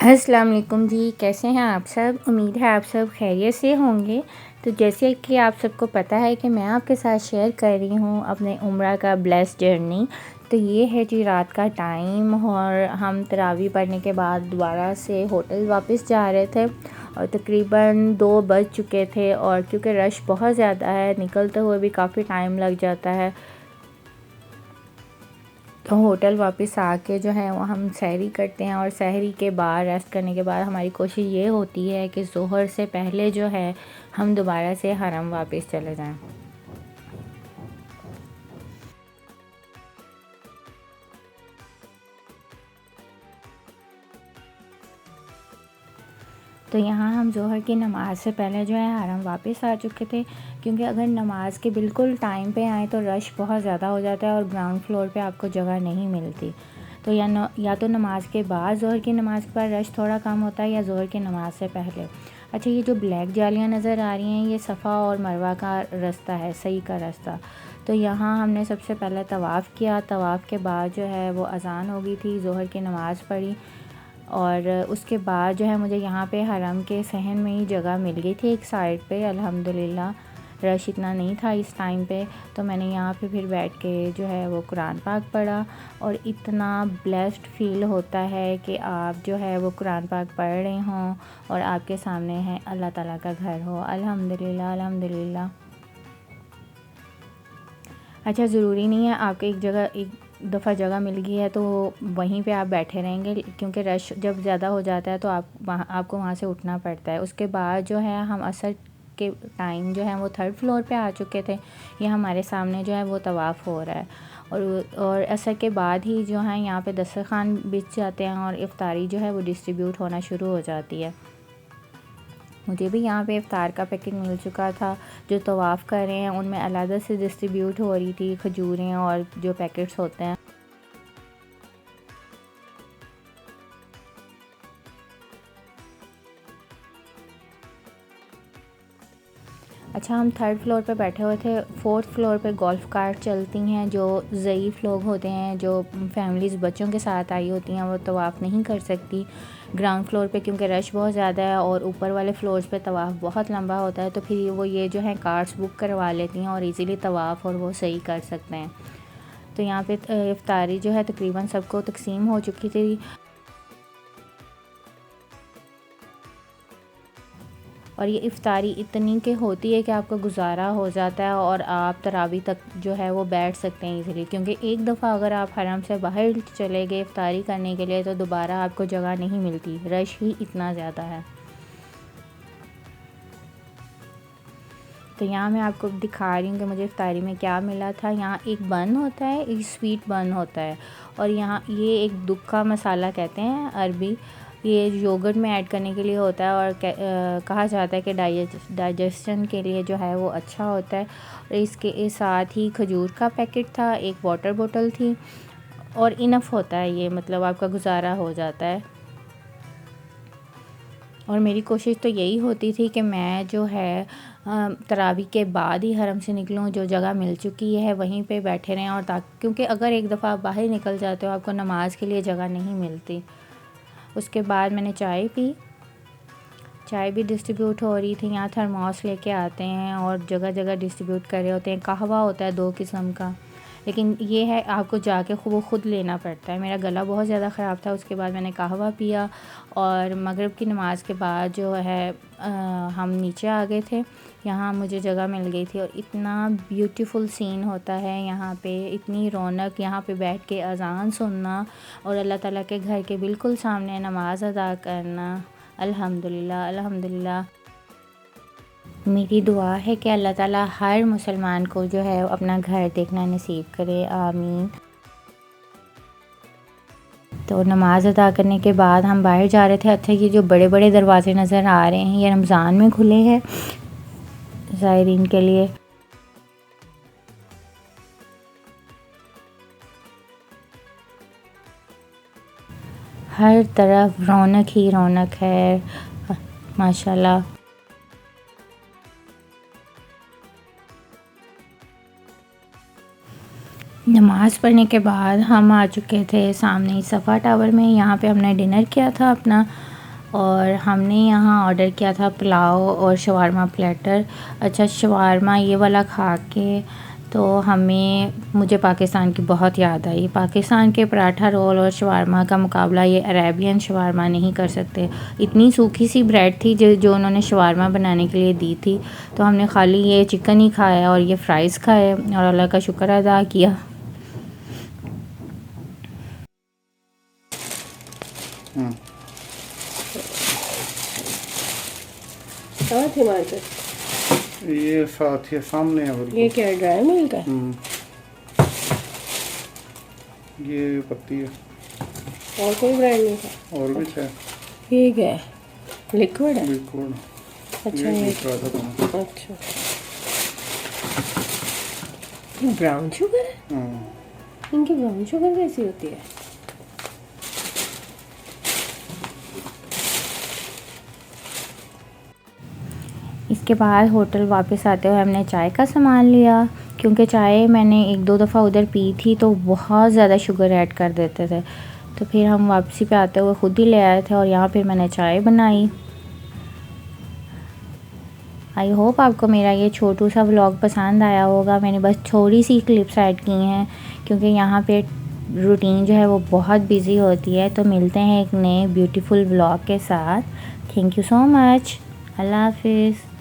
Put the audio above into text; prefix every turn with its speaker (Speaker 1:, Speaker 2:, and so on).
Speaker 1: अस्सलाम वालेकुम जी, कैसे हैं आप सब। उम्मीद है आप सब खैरियत से होंगे। तो जैसे कि आप सबको पता है कि मैं आपके साथ शेयर कर रही हूँ अपने उम्रा का ब्लेस्ड जर्नी। तो ये है जी रात का टाइम और हम तरावी पढ़ने के बाद दोबारा से होटल वापस जा रहे थे और तकरीबन 2 बज चुके थे। और क्योंकि रश बहुत ज़्यादा है, निकलते हुए भी काफ़ी टाइम लग जाता है, तो होटल वापस आके जो है वो हम सहरी करते हैं। और सहरी के बाद रेस्ट करने के बाद हमारी कोशिश ये होती है कि ज़ोहर से पहले जो है हम दोबारा से हरम वापस चले जाएं। तो यहाँ हम ज़ोहर की नमाज़ से पहले जो है हरम वापस आ चुके थे, क्योंकि अगर नमाज़ के बिल्कुल टाइम पे आए तो रश बहुत ज़्यादा हो जाता है और ग्राउंड फ्लोर पे आपको जगह नहीं मिलती। तो या तो नमाज़ के बाद ज़ोहर की नमाज़ पर रश थोड़ा कम होता है या ज़ोहर की नमाज़ से पहले। अच्छा, ये जो ब्लैक जालियाँ नज़र आ रही हैं ये सफ़ा और मरवा का रास्ता है, सही का रास्ता। तो यहाँ हमने सबसे पहले तवाफ़ किया। तवाफ़ के बाद जो है वो अज़ान हो गई थी, ज़ोहर की नमाज़ पढ़ी और उसके बाद जो है मुझे यहाँ पे हरम के सहन में ही जगह मिल गई थी एक साइड पे। अल्हम्दुलिल्लाह रश इतना नहीं था इस टाइम पे, तो मैंने यहाँ पे फिर बैठ के जो है वो कुरान पाक पढ़ा। और इतना ब्लेस्ड फ़ील होता है कि आप जो है वो कुरान पाक पढ़ रहे हों और आपके सामने है अल्लाह ताला का घर हो। अल्हम्दुलिल्लाह अल्हम्दुलिल्लाह। अच्छा, ज़रूरी नहीं है आपको एक दफ़ा जगह मिल गई है तो वहीं पे आप बैठे रहेंगे, क्योंकि रश जब ज़्यादा हो जाता है तो आपको वहाँ से उठना पड़ता है। उसके बाद जो है हम असर के टाइम जो है वो 3rd फ्लोर पे आ चुके थे। ये हमारे सामने जो है वो तवाफ़ हो रहा है और असर के बाद ही जो है यहाँ पे दस्तरखान बिछ जाते हैं और इफ्तारी जो है वो डिस्ट्रीब्यूट होना शुरू हो जाती है। मुझे भी यहाँ पे इफ़्तार का पैकेट मिल चुका था। जो तवाफ़ कर रहे हैं उनमें अलग से डिस्ट्रीब्यूट हो रही थी खजूरें और जो पैकेट्स होते हैं। अच्छा, हम 3rd फ्लोर पे बैठे हुए थे। 4th फ्लोर पे गोल्फ़ कार्ट चलती हैं। जो ज़ईफ़ लोग होते हैं, जो फैमिलीज़ बच्चों के साथ आई होती हैं, वो तवाफ़ नहीं कर सकती ग्राउंड फ्लोर पे, क्योंकि रश बहुत ज़्यादा है और ऊपर वाले फ्लोर्स पे तवाफ़ बहुत लंबा होता है। तो फिर वो ये जो है कार्ट्स बुक करवा लेती हैं और इजीली तवाफ़ और वो सही कर सकते हैं। तो यहाँ पे इफ्तारी जो है तकरीबन सबको तकसीम हो चुकी थी। और ये इफ़्तारी इतनी के होती है कि आपका गुज़ारा हो जाता है और आप तरावी तक जो है वो बैठ सकते हैं इजीली, क्योंकि एक दफ़ा अगर आप हरम से बाहर चले गए इफ़्तारी करने के लिए तो दोबारा आपको जगह नहीं मिलती, रश ही इतना ज़्यादा है। तो यहाँ मैं आपको दिखा रही हूँ कि मुझे इफ़्तारी में क्या मिला था। यहाँ एक बन होता है, एक स्वीट बन होता है और यहाँ ये एक दुक्का मसाला कहते हैं अरबी। ये योगर्ट में ऐड करने के लिए होता है और कहा जाता है कि डाइजेशन के लिए जो है वो अच्छा होता है। और इसके साथ ही खजूर का पैकेट था, एक वाटर बोतल थी और इनफ़ होता है ये, मतलब आपका गुज़ारा हो जाता है। और मेरी कोशिश तो यही होती थी कि मैं जो है तरावी के बाद ही हरम से निकलूँ, जो जगह मिल चुकी है वहीं पे बैठे रहें। और क्योंकि अगर एक दफ़ा आप बाहर निकल जाते हो आपको नमाज़ के लिए जगह नहीं मिलती। उसके बाद मैंने चाय पी, चाय भी डिस्ट्रीब्यूट हो रही थी। यहाँ थर्मोस लेके आते हैं और जगह जगह डिस्ट्रीब्यूट कर रहे होते हैं। कहवा होता है 2 किस्म का, लेकिन ये है आपको जाके वो खुद लेना पड़ता है। मेरा गला बहुत ज़्यादा ख़राब था। उसके बाद मैंने कहवा पिया और मगरिब की नमाज़ के बाद जो है हम नीचे आ गए थे। यहाँ मुझे जगह मिल गई थी और इतना ब्यूटीफुल सीन होता है यहाँ पे, इतनी रौनक, यहाँ पे बैठ के अज़ान सुनना और अल्लाह ताला के घर के बिल्कुल सामने नमाज़ अदा करना। अल्हम्दुलिल्लाह अल्हम्दुलिल्लाह। मेरी दुआ है कि अल्लाह ताला हर मुसलमान को जो है अपना घर देखना नसीब करे, आमीन। तो नमाज़ अदा करने के बाद हम बाहर जा रहे थे। अच्छा, ये जो बड़े बड़े दरवाज़े नज़र आ रहे हैं ये रमज़ान में खुले हैं ज़ायरीन के लिए। हर तरफ रौनक ही रौनक है माशाल्लाह। नमाज़ पढ़ने के बाद हम आ चुके थे सामने ही सफ़ा टावर में। यहाँ पे हमने डिनर किया था अपना और हमने यहाँ ऑर्डर किया था पुलाव और शवारमा प्लेटर। अच्छा, शवारमा ये वाला खा के तो मुझे पाकिस्तान की बहुत याद आई। पाकिस्तान के पराठा रोल और शवारमा का मुकाबला ये अरेबियन शवारमा नहीं कर सकते। इतनी सूखी सी ब्रेड थी जो उन्होंने शवारमा बनाने के लिए दी थी, तो हमने खाली ये चिकन ही खाया और ये फ्राइज़ खाए और अल्लाह का शुक्र अदा किया।
Speaker 2: साथ ही मार्केट
Speaker 3: ये साथ ही सामने है बिल्कुल।
Speaker 2: ये क्या है, ड्राई मिल्क है?
Speaker 3: ये पत्ती है।
Speaker 2: और कोई ब्रांड नहीं था?
Speaker 3: और भी है।
Speaker 2: ये क्या है, लिक्विड है?
Speaker 3: लिक्विड।
Speaker 2: अच्छा
Speaker 3: ये
Speaker 2: ये
Speaker 3: दूसरा था दोनों।
Speaker 2: अच्छा, ये ब्राउन शुगर है? इनकी ब्राउन शुगर कैसी होती है?
Speaker 1: इसके बाद होटल वापस आते हुए हमने चाय का सामान लिया, क्योंकि चाय मैंने 1-2 दफ़ा उधर पी थी तो बहुत ज़्यादा शुगर ऐड कर देते थे। तो फिर हम वापसी पे आते हुए ख़ुद ही ले आए थे और यहाँ फिर मैंने चाय बनाई। आई होप आपको मेरा ये छोटू सा व्लॉग पसंद आया होगा। मैंने बस थोड़ी सी क्लिप्स ऐड की हैं क्योंकि यहाँ पे रूटीन जो है वो बहुत बिज़ी होती है। तो मिलते हैं एक नए ब्यूटीफुल व्लॉग के साथ। Thank you so much. अल्लाह हाफिज़।